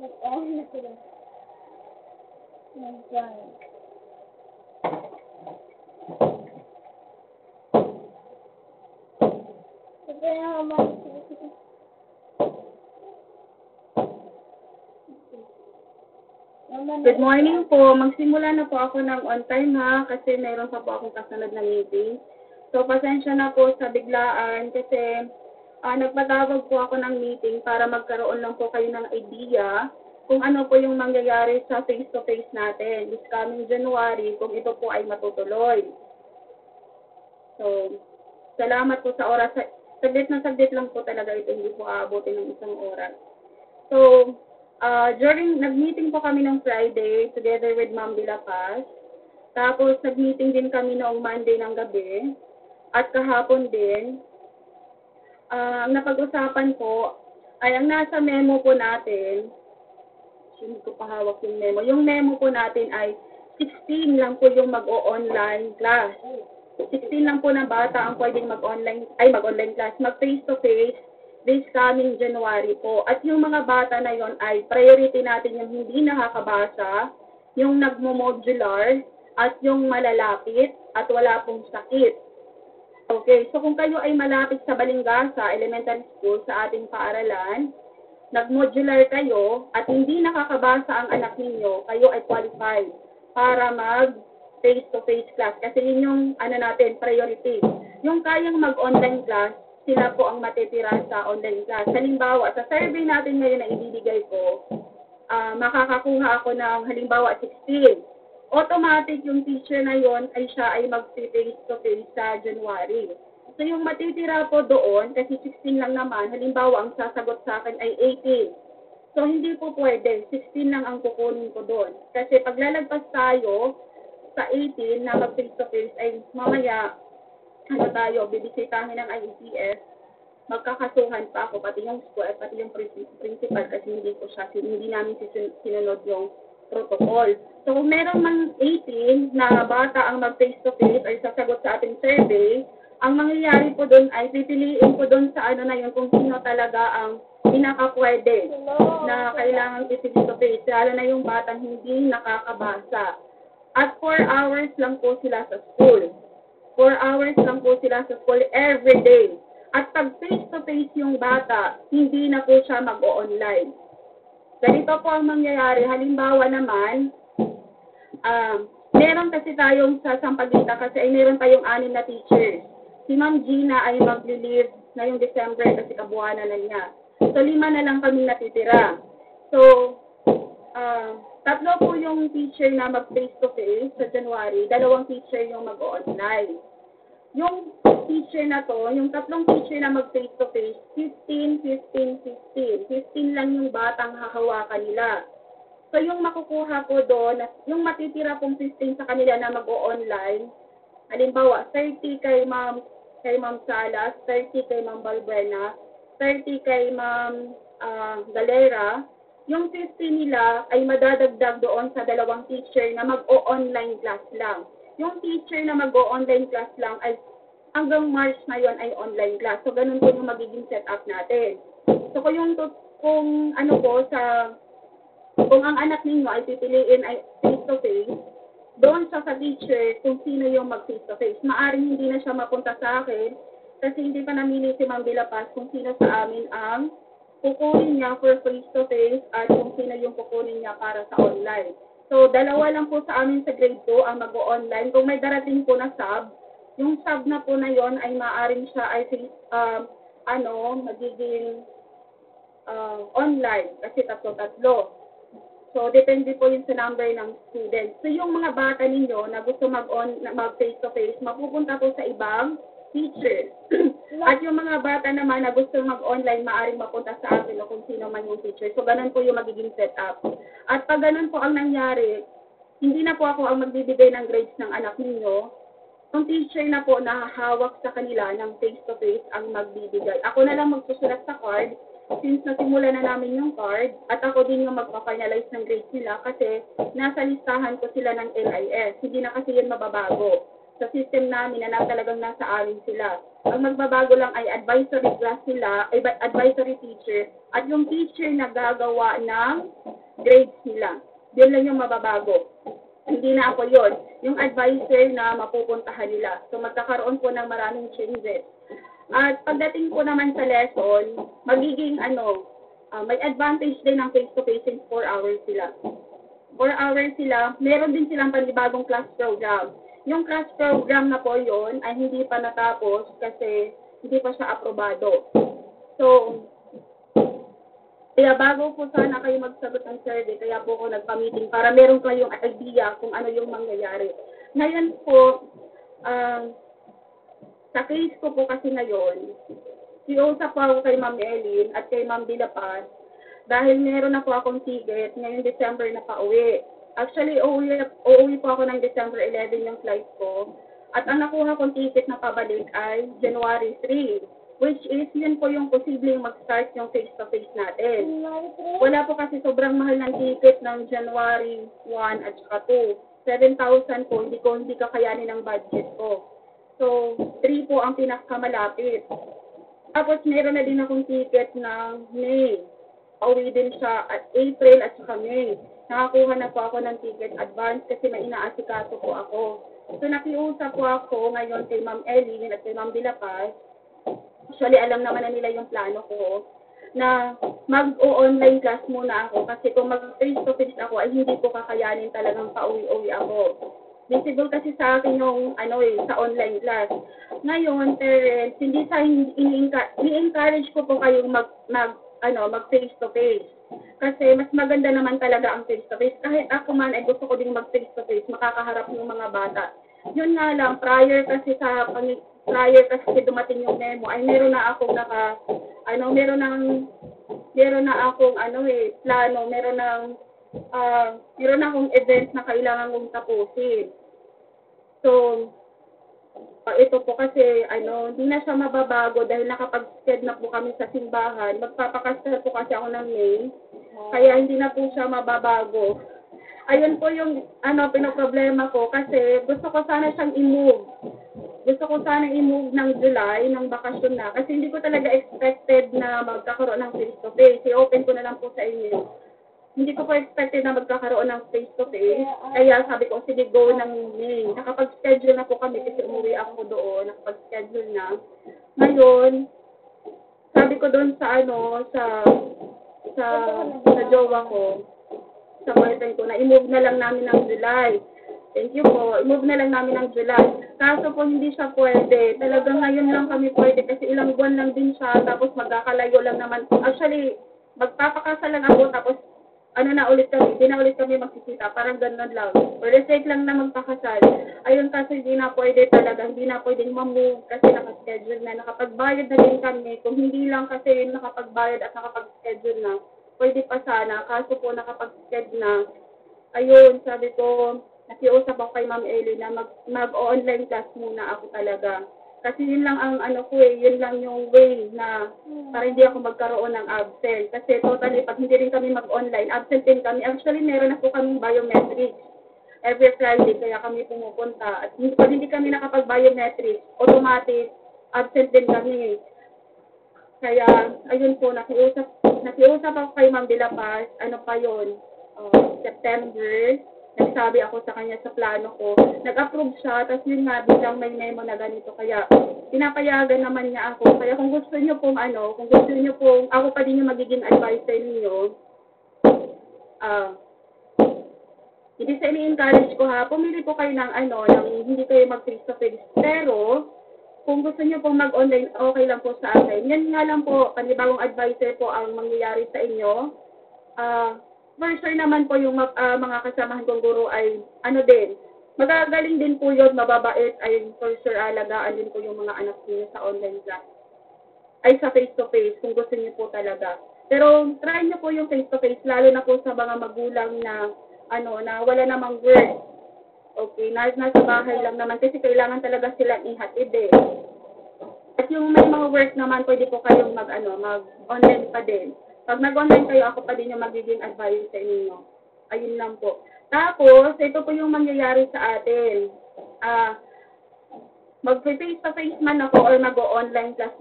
Nag-on na sila. Nag-blank. Kaya naman, Good morning po. Magsimula na po ako ng on time ha, kasi mayroon pa po akong kasunod na meeting. So, pasensya na po sa biglaan kasi nagpatawag po ako ng meeting para magkaroon lang po kayo ng idea kung ano po yung mangyayari sa face-to-face natin this coming January kung ito po ay matutuloy. So, salamat po sa oras. Saglit na saglit lang po talaga ito, hindi po aabutin ng isang oras. So, nag-meeting po kami ng Friday together with Ma'am De La Paz. Tapos, nag-meeting din kami noong Monday ng gabi. At kahapon din, ang napag-usapan po ay ang nasa memo po natin, hindi ko pa hawak yung memo. Yung memo po natin ay 16 lang po yung mag-o-online class. 16 lang po na bata ang pwedeng mag-online class, mag-face-to-face this coming January po. At yung mga bata na yon ay priority natin yung hindi nakakabasa, yung nagmo-modular, at yung malalapit at wala pong sakit. Okay, so kung kayo ay malapit sa Balingasa Elementary School sa ating paaralan, nag-modular kayo at hindi nakakabasa ang anak ninyo, kayo ay qualified para mag face-to-face class. Kasi yun yung natin, priority. Yung kayang mag-online class, sila po ang matitira sa online class. Halimbawa, sa survey natin ngayon na ibibigay ko, makakakuha ako ng halimbawa 16. Automatic yung teacher na yon ay siya ay mag-face-to-face sa January. So yung matitira po doon, kasi 16 lang naman, halimbawa ang sasagot sa akin ay 18. So hindi po pwede, 16 lang ang kukunin ko doon. Kasi paglalagpas tayo sa 18 na mag-face-to-face ay mamaya, bibisitahin ng IEPS, magkakasuhan pa ako, pati yung school at pati yung principal kasi hindi namin sinunod yung protocol. So kung meron mang 18 na bata ang mag-face-to-face ay sasagot sa ating survey, ang mangyayari po doon ay pipiliin po doon sa kung sino talaga ang pinakapwede na kailangan i-face-to-face, lalo na yung batang hindi nakakabasa. At 4 hours lang po sila sa school. 4 hours lang po sila sa school every day. At pag face-to-face yung bata, hindi na po siya mag-o-online. Ganito po ang mangyayari. Halimbawa naman, meron kasi tayong sa Sampaguita kasi ay meron tayong 6 na teachers. Si Ma'am Gina ay mag-leave ngayong December kasi kabuwanan na niya. So, 5 na lang kami natitira. So, 3 po yung teacher na mag-face-to-face sa January, 2 teacher yung mag-online. Yung teacher na to, yung 3 teacher na mag-face-to-face, 15 lang yung batang hahawakan nila. So, yung makukuha po doon, yung matitira pong 15 sa kanila na mag-o-online, halimbawa, 30 kay Ma'am Salas, 30 kay Ma'am Balbuena, 30 kay Ma'am Galera, yung 50 nila ay madadagdag doon sa 2 teacher na mag-o-online class lang. Yung teacher na mag-o-online class lang ay hanggang March na yon ay online class. So, ganun po yung magiging setup natin. So, kung ang anak ninyo ay pipiliin ay face-to-face, doon sa teacher kung sino yung mag-face-to-face. Maaring hindi na siya mapunta sa akin kasi hindi pa namili si Ma'am De La Paz kung sino sa amin ang kukunin niya for face-to-face at kung sino yung kukunin niya para sa online. So, 2 lang po sa amin sa grade 2 ang mag-o-online. Kung may darating po na sub, yung sub na po na yon ay maaaring siya ay magiging online kasi 3. So, depende po yun sa number ng students. So, yung mga bata ninyo na gusto mag-face-to-face, mapupunta po sa ibang teacher. At yung mga bata naman na gusto mag-online, maaaring mapunta sa akin o kung sino man yung teacher. So, ganun po yung magiging setup. At pag ganun po ang nangyari, hindi na po ako ang magbibigay ng grades ng anak ninyo. Yung teacher na po na hawak sa kanila ng face-to-face ang magbibigay. Ako na lang magsusulat sa card since nasimula na namin yung card at ako din yung magpa-finalize ng grades nila kasi nasa listahan ko sila ng LIS. Hindi na kasi yun mababago. sa system namin na talagang nasa amin sila. Ang magbabago lang ay advisory class sila, ay advisory teacher, at yung teacher na gagawa ng grades nila. Yun lang yung mababago. Hindi na ako yun. Yung advisor na mapupuntahan nila. So, magkakaroon po ng maraming changes. At pagdating po naman sa lesson, magiging may advantage din ng face-to-face since 4 hours sila. 4 hours sila, meron din silang panibagong class program. Yung class program na po yun ay hindi pa natapos kasi hindi pa siya aprobado. So, kaya bago po sana kayo magsagot ng survey, kaya po ako nagpa-meeting para meron kayong idea kung ano yung mangyayari. Ngayon po, sa case ko po kasi ngayon, siusap po ako kay Ma'am Ellen at kay Ma'am Dilapas dahil meron na po akong ticket ngayong December na pauwi. Actually, uuwi po ako ng December 11 yung flight ko. At ang nakuha kong ticket na pabalik ay January 3, which is yun po yung posibleng mag-start yung face-to-face natin. Wala po kasi sobrang mahal ng ticket ng January 1 at saka 2. 7,000 po, hindi kakayanin ng budget ko. So, 3 po ang pinakamalapit. Tapos, meron na din akong ticket ng May. Pauwi din siya at April at saka May. Nakakuha na po ako ng ticket advance kasi may inaasikaso po ako. So, nakiusap po ako ngayon kay Ma'am Ellie at kay Ma'am Dilapas. Actually, alam naman na nila yung plano ko na mag-online class muna ako kasi kung mag-face-to-face ako ay hindi ko kakayanin talagang pauwi-uwi ako. Visible kasi sa akin yung sa online class. Ngayon, parents, hindi sa i-encourage ko po kayong mag face to face. Kasi mas maganda naman talaga ang face to face. Kahit ako man ay gusto ko ding mag face to face, makakaharap ng mga bata. Yun nga lang, prior kasi dumating yung memo, ay meron na akong plano, meron na akong event na kailangan kong tapusin. So, ito po kasi, hindi na siya mababago dahil nakapag-sked na po kami sa simbahan. Magpapakasal po kasi ako ng May, kaya hindi na po siya mababago. Ayun po yung, pinoproblema ko kasi gusto ko sana siyang i-move. Gusto ko sana i-move ng July, ng bakasyon na, kasi hindi ko talaga expected na magkakaroon ng face-to-face. I-open ko na lang po sa inyo. Hindi ko po expected na magkakaroon ng face-to-face. Kaya sabi ko, sige, go ng May. Nakapag-schedule na po kami kasi umuwi ako doon. Nakapag-schedule na. Ngayon, sabi ko doon sa jowa ko, sa boyfriend ko, na i-move na lang namin ng July. Thank you po. I-move na lang namin ng July. Kaso po hindi siya pwede. Talagang ngayon lang kami pwede kasi ilang buwan lang din siya. Tapos magkakalayo lang naman. Actually, magpapakasal lang ako tapos hindi na ulit kami magkikita. Parang ganun lang. For the sake lang na magpakasal. Ayun kasi hindi na pwede talaga. Hindi na pwedeng ma-move kasi nakaschedule na. Nakapagbayad na din kami. Kung hindi lang kasi nakapagbayad at nakapag-schedule na, pwede pa sana. Kaso po nakapag-schedule na. Ayun, sabi ko, nakiusap ako kay Ma'am Ellie na mag-online class muna ako talaga. Kasi yun lang ang yun lang yung way na para hindi ako magkaroon ng absent. Kasi totally, pag hindi rin kami mag-online, absent din kami. Actually, meron na po kami biometrics every Friday, kaya kami pumupunta. At pag hindi kami nakapag-biometrics, automatic, absent din kami. Kaya, ayun po, nakiusap ako kay Ma'am Dilapas, September, nagsabi ako sa kanya sa plano ko. Nag-approve siya, tapos yun nga, biglang may memo na ganito. Kaya, pinapayagan naman niya ako. Kaya kung gusto niyo pong ako pa din yung magiging advisor niyo, hindi sa ini-encourage ko ha, pumili po kayo ng hindi kayo mag-face to face. Pero, kung gusto niyo pong mag-online, okay lang po sa akin. Yan nga lang po, panibagong advisor po ang mangyayari sa inyo. For sure naman po yung mga kasamahan kong guro ay din, magagaling din po yun, mababait, ay for sure alagaan din po yung mga anak niyo sa online class. Ay sa face-to-face, kung gusto niyo po talaga. Pero try niyo po yung face-to-face, lalo na po sa mga magulang na, na wala namang work. Okay, nasa bahay lang naman kasi kailangan talaga silang ihatid eh. At yung may mga work naman, pwede po kayong mag-online pa din. Pag nag-online kayo, ako pa din yung magiging advisor sa inyo. Ayun lang po. Tapos, ito po yung mangyayari sa atin. mag-face-to-face man ako or mag-online class